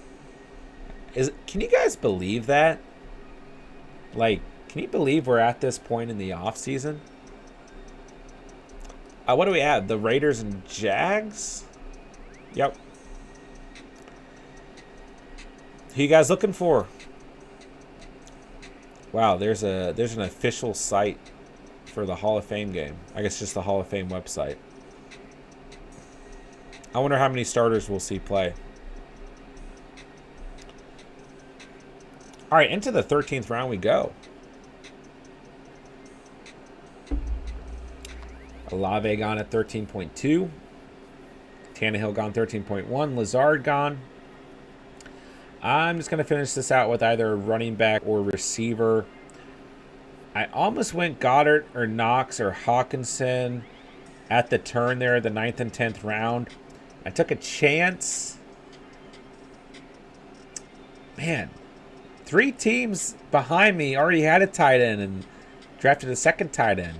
Can you guys believe that? Like, can you believe we're at this point in the offseason? What do we have? The Raiders and Jags? Yep. Who you guys looking for? Wow, there's an official site for the Hall of Fame game. I guess just the Hall of Fame website. I wonder how many starters we'll see play. All right, into the 13th round we go. Olave gone at 13.2. Tannehill gone 13.1. Lazard gone. I'm just going to finish this out with either running back or receiver. I almost went Goddard or Knox or Hawkinson at the turn there, the 9th and 10th round. I took a chance. Man, 3 teams behind me already had a tight end and drafted a second tight end.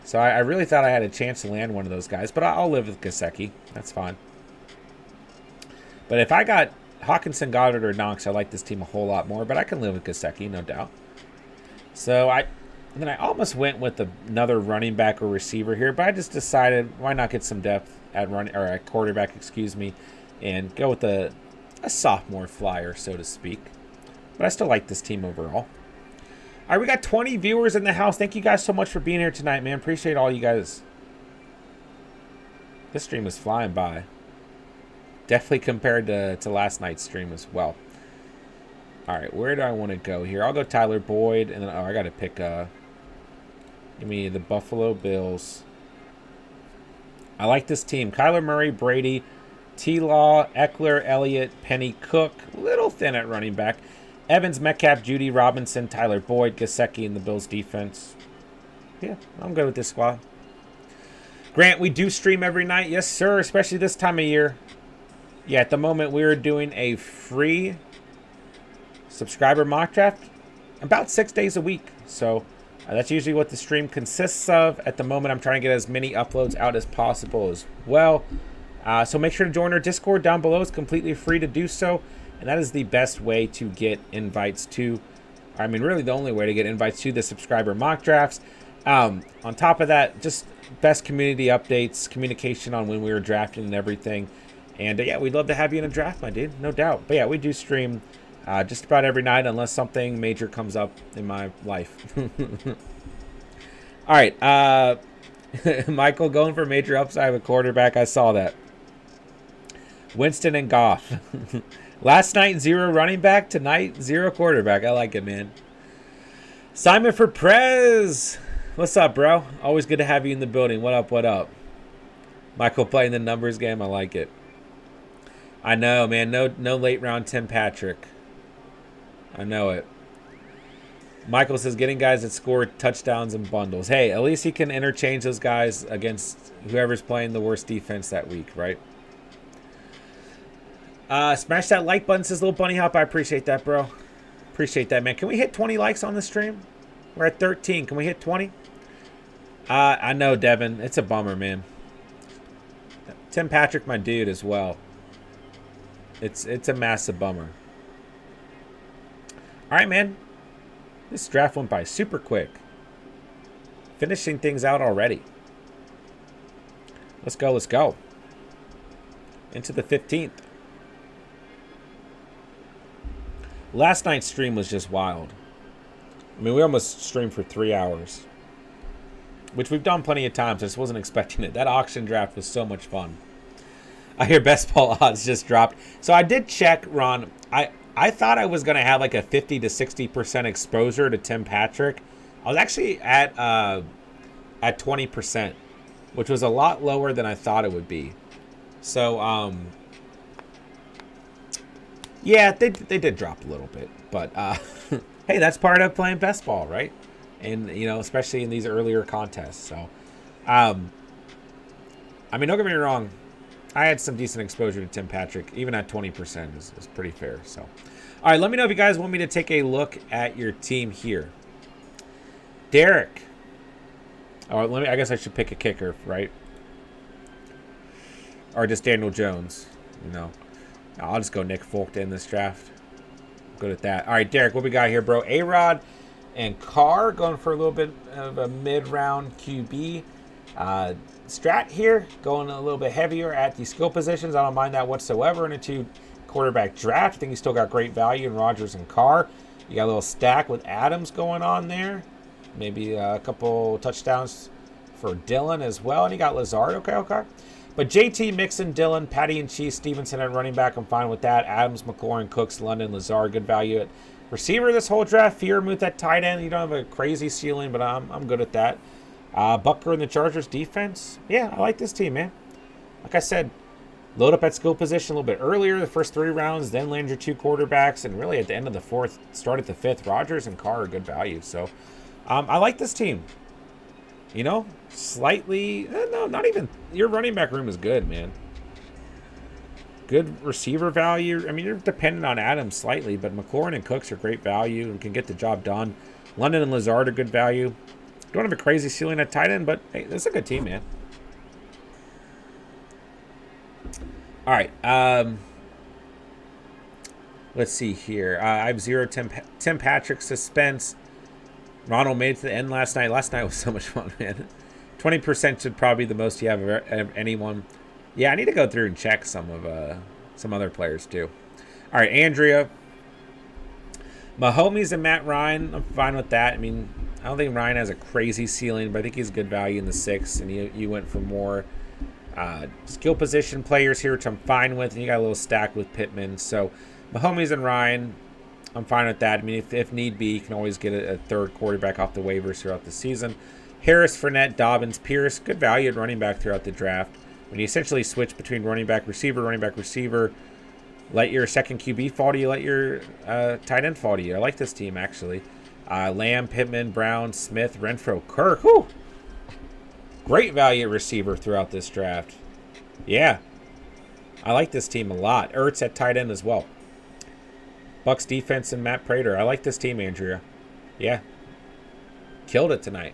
So I really thought I had a chance to land one of those guys, but I'll live with Gesicki. That's fine. But if I got Hawkinson, Goddard, or Knox, I like this team a whole lot more, but I can live with Gesicki, no doubt. So then I almost went with another running back or receiver here, but I just decided why not get some depth at quarterback, and go with a sophomore flyer, so to speak. But I still like this team overall. All right, we got 20 viewers in the house. Thank you guys so much for being here tonight, man. Appreciate all you guys. This stream is flying by. Definitely compared to last night's stream as well. All right, where do I want to go here? I'll go Tyler Boyd, and then I got to pick. Give me the Buffalo Bills. I like this team: Kyler Murray, Brady, T-Law, Eckler, Elliott, Penny, Cook. Little thin at running back. Evans, Metcalf, Judy, Robinson, Tyler Boyd, Gesicki, and the Bills defense. Yeah, I'm good with this squad. Grant, we do stream every night, yes sir, especially this time of year. Yeah, at the moment we're doing a free subscriber mock draft about 6 days a week. So that's usually what the stream consists of. At the moment, I'm trying to get as many uploads out as possible as well. So make sure to join our Discord down below. It's completely free to do so. And that is the best way to get invites to, really the only way to get invites to the subscriber mock drafts. On top of that, just best community updates, communication on when we were drafting and everything. And yeah, we'd love to have you in a draft, my dude, no doubt. But yeah, we do stream just about every night unless something major comes up in my life. All right, Michael going for major upside with quarterback. I saw that. Winston and Goff. Last night, 0 running back. Tonight, 0 quarterback. I like it, man. Simon for Prez. What's up, bro? Always good to have you in the building. What up, what up? Michael playing the numbers game. I like it. I know, man. No late round Tim Patrick. I know it. Michael says getting guys that score touchdowns and bundles. Hey, at least he can interchange those guys against whoever's playing the worst defense that week, right? Smash that like button, says Little Bunny Hop. I appreciate that, bro. Appreciate that, man. Can we hit 20 likes on the stream? We're at 13. Can we hit 20? I know, Devin. It's a bummer, man. Tim Patrick, my dude, as well. It's a massive bummer. All right, man. This draft went by super quick. Finishing things out already. Let's go, let's go. Into the 15th. Last night's stream was just wild. I mean, we almost streamed for 3 hours. Which we've done plenty of times. I just wasn't expecting it. That auction draft was so much fun. I hear best ball odds just dropped. So I did check, Ron. I thought I was going to have like a 50 to 60% exposure to Tim Patrick. I was actually at 20%, which was a lot lower than I thought it would be. So, yeah, they did drop a little bit. But, hey, that's part of playing best ball, right? And, you know, especially in these earlier contests. So, I mean, don't get me wrong. I had some decent exposure to Tim Patrick. Even at 20% is pretty fair. So, all right, let me know if you guys want me to take a look at your team here. Derek. Oh, I guess I should pick a kicker, right? Or just Daniel Jones, you know. I'll just go Nick Folk to end this draft. Good at that. All right, Derek, what we got here, bro? A-Rod and Carr going for a little bit of a mid-round QB. Strat here going a little bit heavier at the skill positions. I don't mind that whatsoever in a 2-quarterback draft. I think he's still got great value in Rodgers and Carr. You got a little stack with Adams going on there. Maybe a couple touchdowns for Dillon as well. And you got Lazard. Okay. But JT, Mixon, Dillon, Patty and Cheese, Stevenson at running back. I'm fine with that. Adams, McLaurin, Cooks, London, Lazard. Good value at receiver this whole draft. Fearmouth at tight end. You don't have a crazy ceiling, but I'm good at that. Bucker and the Chargers defense. Yeah, I like this team, man. Like I said, load up at skill position a little bit earlier, the first 3 rounds, then land your 2 quarterbacks, and really at the end of the 4th, start at the 5th. Rodgers and Carr are good value. So I like this team. You know, slightly, no, not even. Your running back room is good, man. Good receiver value. I mean, you're dependent on Adams slightly, but McLaurin and Cooks are great value and can get the job done. London and Lazard are good value. Don't have a crazy ceiling at tight end, but hey, this is a good team, man. All right. Let's see here. I have 0 Tim Patrick suspense. Ronald made it to the end last night. Last night was so much fun, man. 20% should probably be the most you have of anyone. Yeah, I need to go through and check some other players too. All right, Andrea. Mahomes and Matt Ryan. I'm fine with that. I mean, I don't think Ryan has a crazy ceiling, but I think he's good value in the 6th. And you went for more skill position players here, which I'm fine with. And you got a little stack with Pittman. So Mahomes and Ryan, I'm fine with that. I mean, if need be, you can always get a 3rd quarterback off the waivers throughout the season. Harris, Fournette, Dobbins, Pierce, good value at running back throughout the draft. When you essentially switch between running back, receiver, let your second QB fall to you, let your tight end fall to you. I like this team, actually. Lamb, Pittman, Brown, Smith, Renfro, Kirk. Whew. Great value at receiver throughout this draft. Yeah. I like this team a lot. Ertz at tight end as well. Bucks defense and Matt Prater. I like this team, Andrea. Yeah. Killed it tonight.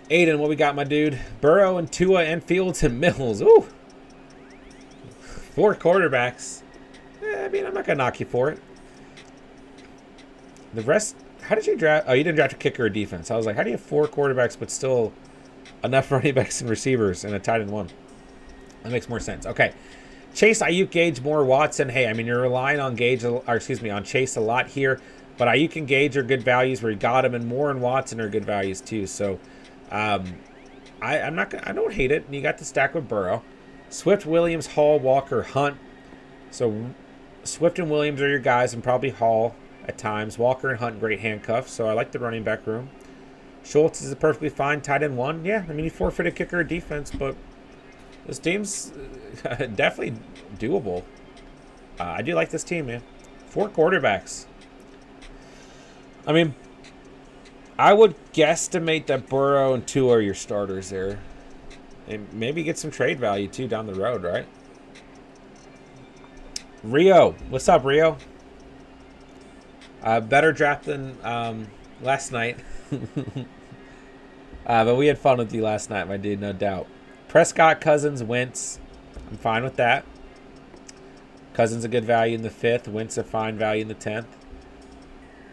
Aiden, what we got, my dude? Burrow and Tua and Fields and Mills. Ooh. 4 quarterbacks. I mean, I'm not going to knock you for it. The rest, how did you draft? Oh, you didn't draft a kicker or defense. I was like, how do you have 4 quarterbacks but still enough running backs and receivers and a tight end 1? That makes more sense. Okay. Chase, Ayuk, Gage, Moore, Watson. Hey, I mean, you're relying on on Chase a lot here, but Ayuk and Gage are good values where you got him, and Moore and Watson are good values too. So, I don't hate it. And you got the stack with Burrow. Swift, Williams, Hall, Walker, Hunt. So Swift and Williams are your guys, and probably Hall at times. Walker and Hunt, great handcuffs. So I like the running back room. Schultz is a perfectly fine tight end one. Yeah, I mean, he forfeited kicker defense, but this team's definitely doable. I do like this team, man. 4 quarterbacks. I mean, I would guesstimate that Burrow and Tua are your starters there. And maybe get some trade value, too, down the road, right? Rio. What's up, Rio? Better draft than last night. But we had fun with you last night, my dude, no doubt. Prescott, Cousins, Wentz. I'm fine with that. Cousins a good value in the 5th. Wentz a fine value in the 10th.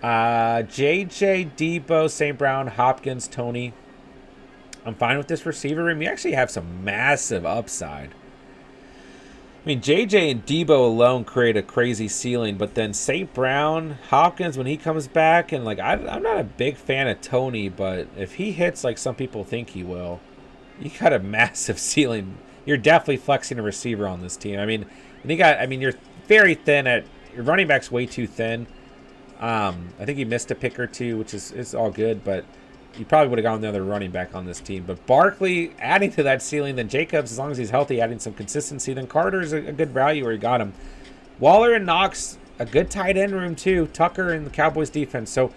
JJ, Debo, St. Brown, Hopkins, Tony. I'm fine with this receiver room. You actually have some massive upside. I mean, JJ and Debo alone create a crazy ceiling, but then St. Brown, Hopkins, when he comes back, and like I'm not a big fan of Tony, but if he hits like some people think he will, you got a massive ceiling. You're definitely flexing a receiver on this team. I mean, you're very thin at your running back's way too thin. I think you missed a pick or two, which is all good, but you probably would have gone the other running back on this team. But Barkley adding to that ceiling, then Jacobs, as long as he's healthy, adding some consistency. Then Carter's a good value where you got him. Waller and Knox, a good tight end room too. Tucker and the Cowboys defense. So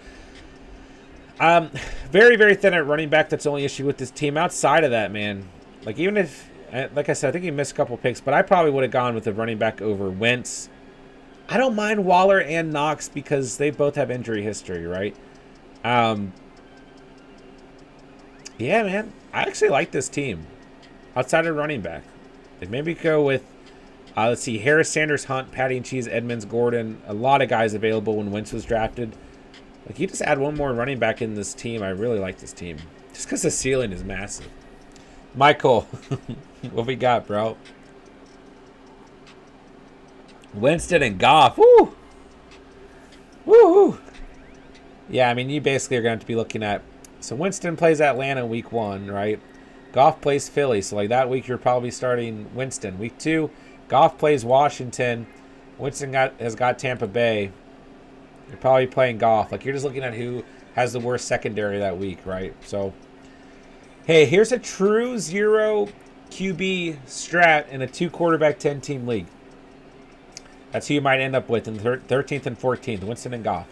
very, very thin at running back. That's the only issue with this team. Outside of that, man, like even if, like I said, I think he missed a couple picks, but I probably would have gone with the running back over Wentz. I don't mind Waller and Knox because they both have injury history, right? Yeah, man. I actually like this team. Outside of running back. They maybe go with, let's see, Harris, Sanders, Hunt, Patty and Cheese, Edmonds, Gordon. A lot of guys available when Wentz was drafted. Like, you just add one more running back in this team. I really like this team. Just because the ceiling is massive. Michael, what we got, bro? Winston and Goff. Woo! Woo! Yeah, I mean, you basically are going to have to be looking at. So Winston plays Atlanta week 1, right? Goff plays Philly. So, like, that week you're probably starting Winston. Week 2, Goff plays Washington. Winston has got Tampa Bay. You're probably playing Goff. Like, you're just looking at who has the worst secondary that week, right? So, hey, here's a true 0 QB strat in a 2-quarterback 10-team league. That's who you might end up with in 13th and 14th, Winston and Goff.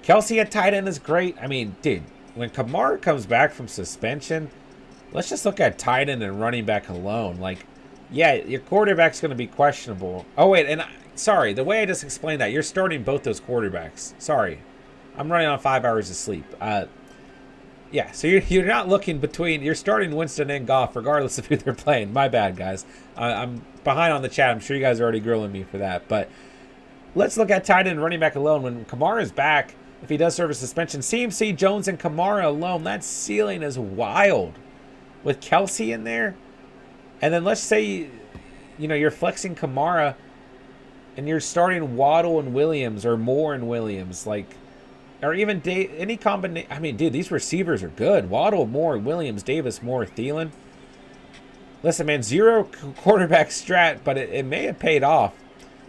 Kelsey at tight end is great. I mean, dude, when Kamara comes back from suspension, let's just look at tight end and running back alone. Like, yeah, your quarterback's going to be questionable. Oh, wait, and sorry, the way I just explained that, you're starting both those quarterbacks. Sorry. I'm running on 5 hours of sleep. Yeah, so you're not looking between, you're starting Winston and Goff regardless of who they're playing. My bad, guys. I'm behind on the chat. I'm sure you guys are already grilling me for that. But let's look at tight end and running back alone. When Kamara is back, if he does serve a suspension, CMC, Jones, and Kamara alone, that ceiling is wild. With Kelsey in there, and then let's say, you're flexing Kamara, and you're starting Waddle and Williams, or Moore and Williams, like, or even any combination. I mean, dude, these receivers are good. Waddle, Moore, Williams, Davis, Moore, Thielen. Listen, man, 0 quarterback strat, but it may have paid off.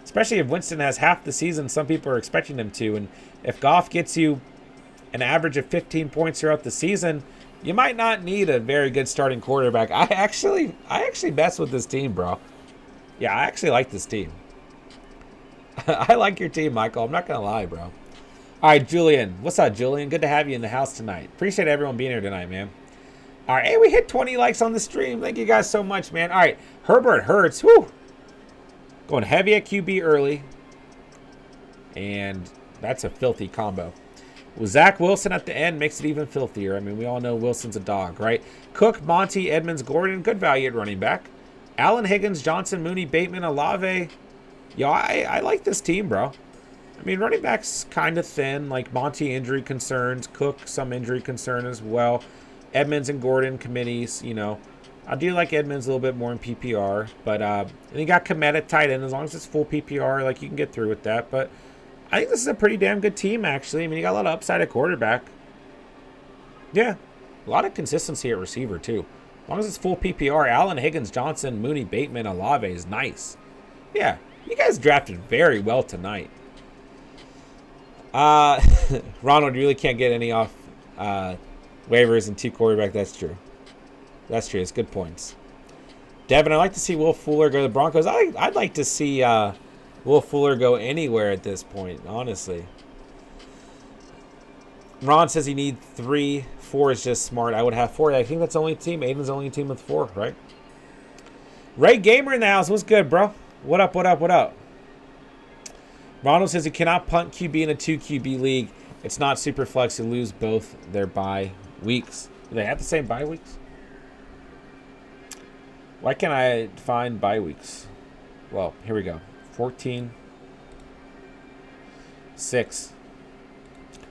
Especially if Winston has half the season some people are expecting him to. And if Goff gets you an average of 15 points throughout the season, you might not need a very good starting quarterback. I actually mess with this team, bro. Yeah, I actually like this team. I like your team, Michael. I'm not going to lie, bro. All right, Julian. What's up, Julian? Good to have you in the house tonight. Appreciate everyone being here tonight, man. All right, hey, we hit 20 likes on the stream. Thank you guys so much, man. All right, Herbert Hurts. Whoo! Going heavy at QB early. And that's a filthy combo. Well, Zach Wilson at the end makes it even filthier. I mean, we all know Wilson's a dog, right? Cook, Monty, Edmonds, Gordon, good value at running back. Allen, Higgins, Johnson, Mooney, Bateman, Olave. Yo, I like this team, bro. I mean, running back's kind of thin. Like, Monty, injury concerns. Cook, some injury concern as well. Edmonds and Gordon, committees, I do like Edmonds a little bit more in PPR. But, and you got Kmet at tight end. As long as it's full PPR, like, you can get through with that. But I think this is a pretty damn good team, actually. I mean, you got a lot of upside at quarterback. Yeah, a lot of consistency at receiver, too. As long as it's full PPR, Allen, Higgins, Johnson, Mooney, Bateman, Olave is nice. Yeah, you guys drafted very well tonight. Ronald, you really can't get any off waivers and 2 quarterback. That's true. That's true. It's good points. Devin, I'd like to see Will Fuller go to the Broncos. I'd like to see Will Fuller go anywhere at this point, honestly. Ron says he needs 3. 4 is just smart. I would have 4. I think that's the only team. Aiden's the only team with 4, right? Ray Gamer in the house. What's good, bro? What up, what up, what up? Ronald says he cannot punt QB in a 2 QB league. It's not super flex. You lose both their bye weeks. Do they have the same bye weeks? Why can't I find bye weeks? Well, here we go. 14. 6.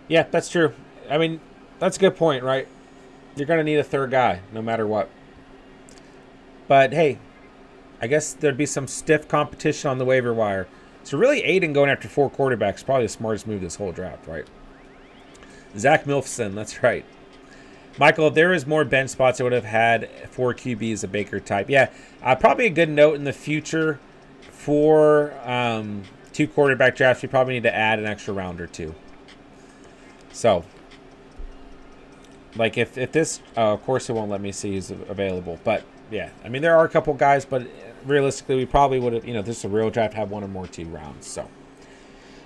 Yeah, that's true. I mean, that's a good point, right? You're going to need a third guy no matter what. But, hey, I guess there'd be some stiff competition on the waiver wire. So, really, Aiden going after 4 quarterbacks is probably the smartest move this whole draft, right? Zach Milfson, that's right. Michael, if there was more bench spots, I would have had 4 QBs, a Baker type. Yeah, probably a good note in the future for 2 quarterback drafts. We probably need to add an extra round or 2. So, like if this, of course it won't let me see who's available. But, yeah, I mean, there are a couple guys, but realistically, we probably would have, this is a real draft, have 1 or more 2 rounds. So,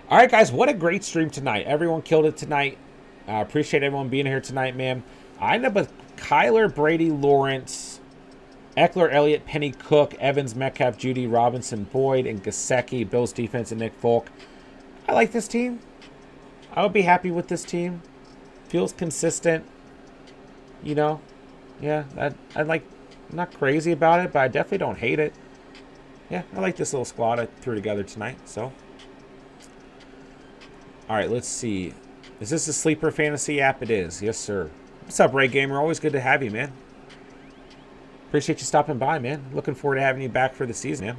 all right, guys, what a great stream tonight. Everyone killed it tonight. I appreciate everyone being here tonight, man. I end up with Kyler, Brady, Lawrence, Eckler, Elliott, Penny, Cook, Evans, Metcalf, Judy, Robinson, Boyd, and Gesicki, Bills defense, and Nick Folk. I like this team. I would be happy with this team. Feels consistent. Yeah, I'm not crazy about it, but I definitely don't hate it. Yeah, I like this little squad I threw together tonight. So, all right, let's see. Is this a sleeper fantasy app? It is. Yes, sir. What's up, Ray Gamer? Always good to have you, man. Appreciate you stopping by, man. Looking forward to having you back for the season, man.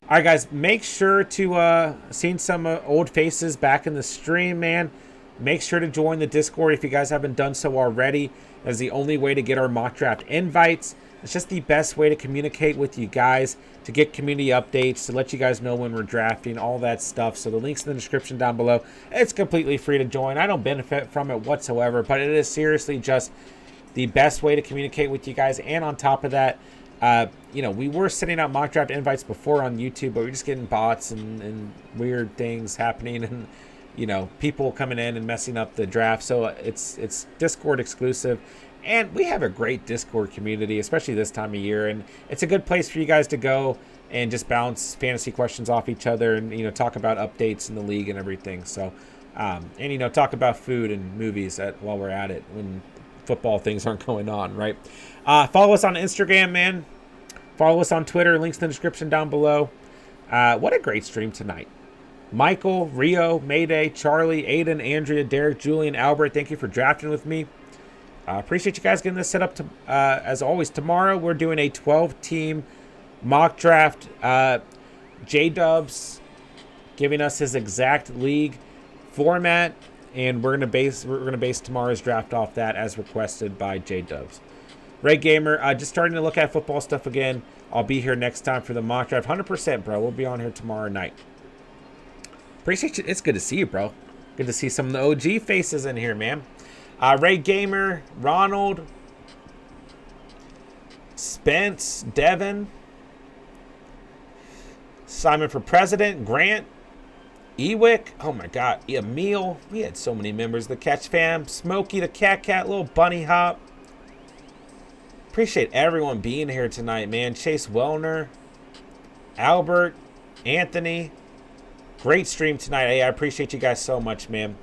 All right, guys, make sure to see some old faces back in the stream, man. Make sure to join the Discord if you guys haven't done so already. That's the only way to get our mock draft invites. It's just the best way to communicate with you guys, to get community updates, to let you guys know when we're drafting, all that stuff. So the link's in the description down below. It's completely free to join. I don't benefit from it whatsoever, but it is seriously just the best way to communicate with you guys. And on top of that, we were sending out mock draft invites before on YouTube, but we're just getting bots and weird things happening and, people coming in and messing up the draft. So it's Discord exclusive. And we have a great Discord community, especially this time of year. And it's a good place for you guys to go and just bounce fantasy questions off each other and, talk about updates in the league and everything. So, and, talk about food and movies while we're at it when football things aren't going on, right? Follow us on Instagram, man. Follow us on Twitter. Links in the description down below. What a great stream tonight. Michael, Rio, Mayday, Charlie, Aiden, Andrea, Derek, Julian, Albert, thank you for drafting with me. Appreciate you guys getting this set up. As always, tomorrow we're doing a 12-team mock draft. J-Dubs giving us his exact league format, and we're gonna base tomorrow's draft off that as requested by J-Dubs. Ray Gamer, just starting to look at football stuff again. I'll be here next time for the mock draft. 100%, bro. We'll be on here tomorrow night. Appreciate you. It's good to see you, bro. Good to see some of the OG faces in here, man. Ray Gamer, Ronald, Spence, Devin, Simon for President, Grant, Ewick, oh my God, Emil. We had so many members of the Catch Fam. Smokey, the Cat, Little Bunny Hop. Appreciate everyone being here tonight, man. Chase Wellner, Albert, Anthony. Great stream tonight. Hey, I appreciate you guys so much, man.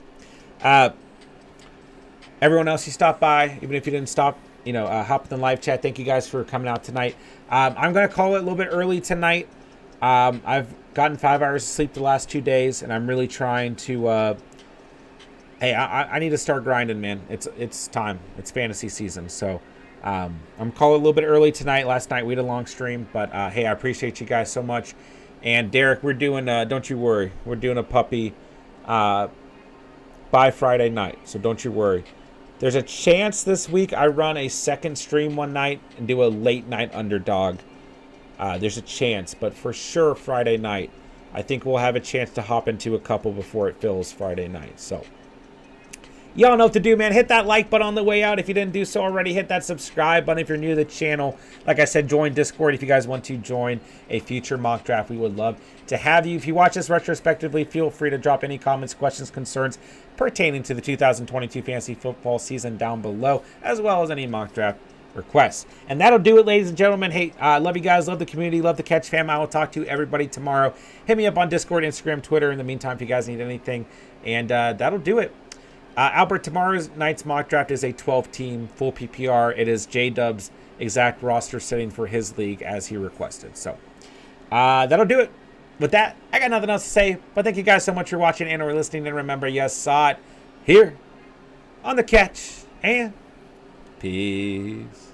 Everyone else, you stopped by, even if you didn't stop, hop in the live chat. Thank you guys for coming out tonight. I'm going to call it a little bit early tonight. I've gotten 5 hours of sleep the last 2 days, and I'm really trying to, I need to start grinding, man. It's time. It's fantasy season. So I'm calling it a little bit early tonight. Last night we had a long stream, but hey, I appreciate you guys so much. And Derek, we're doing, don't you worry, we're doing a puppy by Friday night. So don't you worry. There's a chance this week I run a second stream one night and do a late night Underdog. There's a chance, but for sure Friday night. I think we'll have a chance to hop into a couple before it fills Friday night. So, y'all know what to do, man. Hit that like button on the way out. If you didn't do so already, hit that subscribe button if you're new to the channel. Like I said, join Discord if you guys want to join a future mock draft. We would love to have you. If you watch this retrospectively, feel free to drop any comments, questions, concerns pertaining to the 2022 fantasy football season down below, as well as any mock draft requests. And that'll do it, ladies and gentlemen. Hey, love you guys, love the community, love the Catch fam. I will talk to everybody tomorrow. Hit me up on Discord, Instagram, Twitter in the meantime if you guys need anything. And that'll do it. Albert, tomorrow's night's mock draft is a 12-team full PPR. It is J-Dub's exact roster setting for his league as he requested. So that'll do it. With that, I got nothing else to say, but thank you guys so much for watching and or listening. And remember, you saw it here on the Catch, and peace.